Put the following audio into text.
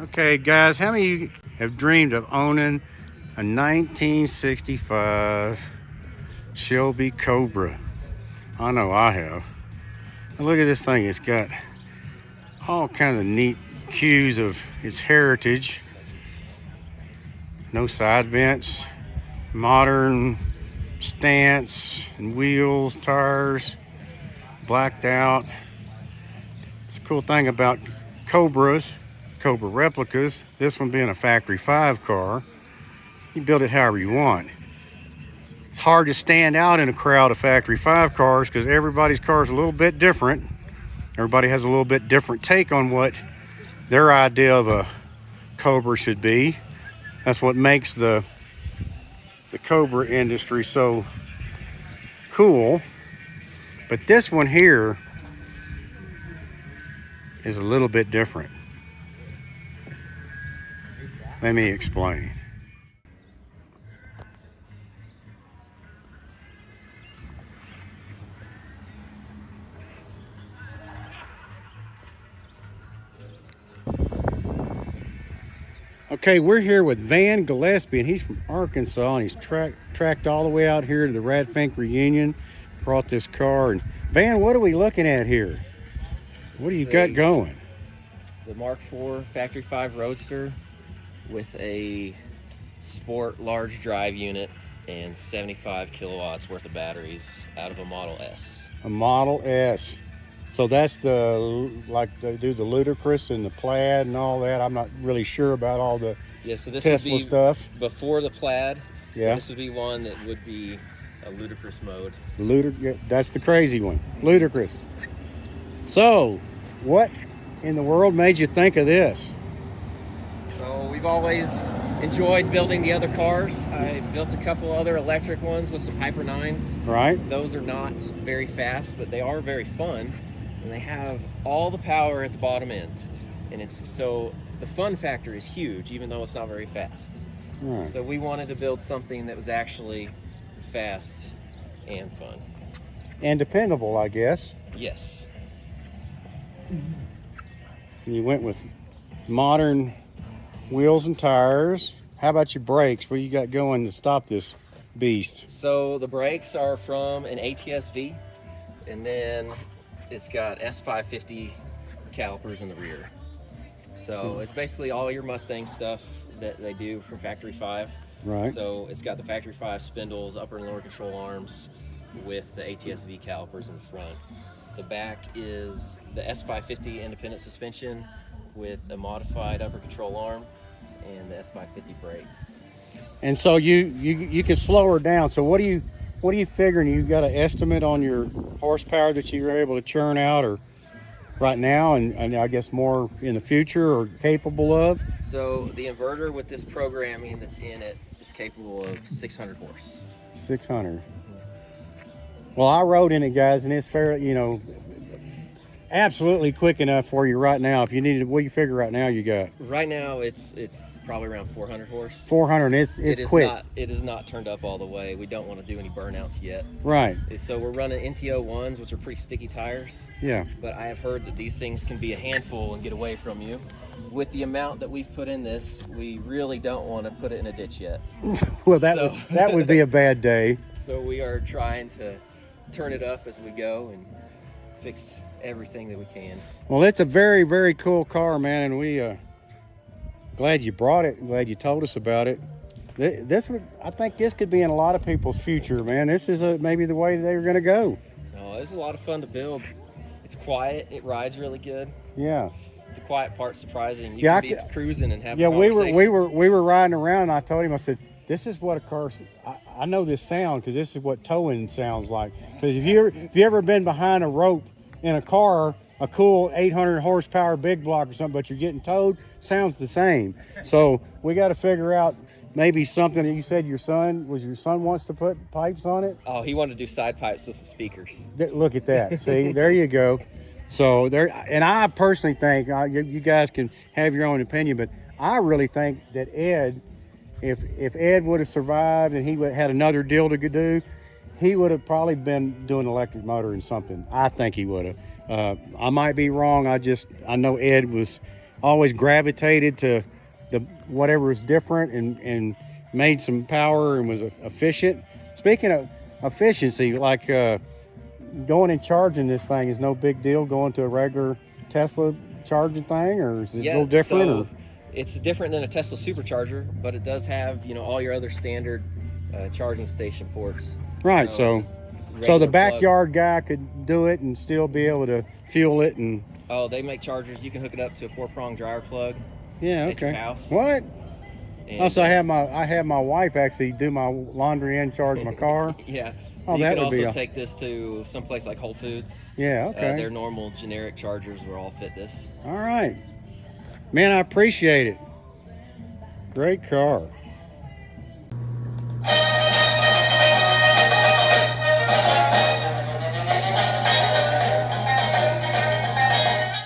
Okay, guys, how many of you have dreamed of owning a 1965 Shelby Cobra? I know I have. Now look at this thing. It's got all kinds of neat cues of its heritage. No side vents, modern stance and wheels, tires, blacked out. It's a cool thing about Cobras, Cobra Replicas, this one being a factory 5 car, you build it however you want. It's hard to stand out in a crowd of factory 5 cars because everybody's car is a little bit different. Everybody has a little bit different take on what their idea of a Cobra should be. That's what makes the Cobra industry so cool. But this one here is a little bit different. Let me explain. Okay, we're here with Van Gillespie, and he's from Arkansas, and he's tracked all the way out here to the Fink reunion, brought this car. And Van, what are we looking at here? What do you got going? The Mark IV Factory 5 Roadster with a sport large drive unit and 75 kilowatts worth of batteries out of a Model S. A Model S. So that's like they do the ludicrous and the plaid and all that. I'm not really sure about all the so this Tesla would be stuff. Before the plaid. Yeah. This would be one that would be a ludicrous mode. That's the crazy one. Ludicrous. So, what in the world made you think of this? So we've always enjoyed building the other cars. I built a couple other electric ones with some Hyper 9s. Right. Those are not very fast, but they are very fun. And they have all the power at the bottom end. And so the fun factor is huge, even though it's not very fast. Right. So we wanted to build something that was actually fast and fun. And dependable, I guess. Yes. And you went with modern wheels and tires. How about your brakes? What you got going to stop this beast? So the brakes are from an ATS-V, and then it's got S550 calipers in the rear. So it's basically all your Mustang stuff that they do from Factory 5. Right. So it's got the Factory 5 spindles, upper and lower control arms with the ATS-V calipers in the front. The back is the S550 independent suspension with a modified upper control arm and the S550 brakes. And so you can slow her down. So what are you figuring? You got an estimate on your horsepower that you were able to churn out, or right now, and I guess more in the future, or capable of? So the inverter with this programming that's in it is capable of 600 horse. 600. Well, I rode in it, guys, and it's fairly, absolutely quick enough for you right now. If you needed, what do you figure right now you got? Right now, it's probably around 400 horse. 400, it's quick. It is not turned up all the way. We don't want to do any burnouts yet. Right. So we're running NTO 1s, which are pretty sticky tires. Yeah. But I have heard that these things can be a handful and get away from you. With the amount that we've put in this, we really don't want to put it in a ditch yet. Well, that would be a bad day. So we are trying to turn it up as we go and fix everything that we can. Well, it's a very, very cool car, man, and we glad you brought it. Glad you told us about it. I think this could be in a lot of people's future, man. This is maybe the way they're going to go. Oh, it's a lot of fun to build. It's quiet. It rides really good. Yeah. The quiet part's surprising. You can be cruising and have a conversation. we were riding around, and I told him, I said, this is what a car. I know this sound because this is what towing sounds like. Because if you ever been behind a rope in a car, a cool 800 horsepower big block or something, but you're getting towed, sounds the same. So we got to figure out maybe something that you said your son wants to put pipes on it. Oh, he wanted to do side pipes with some speakers. Look at that. See, there you go. So there, and I personally think you guys can have your own opinion, but I really think that Ed, if Ed would have survived and he had another deal to do, he would have probably been doing electric motor and something. I think he would have. I might be wrong. I know Ed was always gravitated to the whatever was different and made some power and was efficient. Speaking of efficiency, like going and charging this thing is no big deal. Going to a regular Tesla charging thing, or is it a little different? So it's different than a Tesla supercharger, but it does have, you know, all your other standard charging station ports. Right. So the regular backyard guy could do it and still be able to fuel it. And oh, they make chargers. You can hook it up to a 4-prong dryer plug. yeah, at okay. your house. What? And, Also, I have my wife actually do my laundry and charge my car. Yeah. Oh, you that can would be also take this to someplace like Whole Foods. Yeah, okay. Their normal generic chargers will all fit this. All right. Man, I appreciate it. Great car.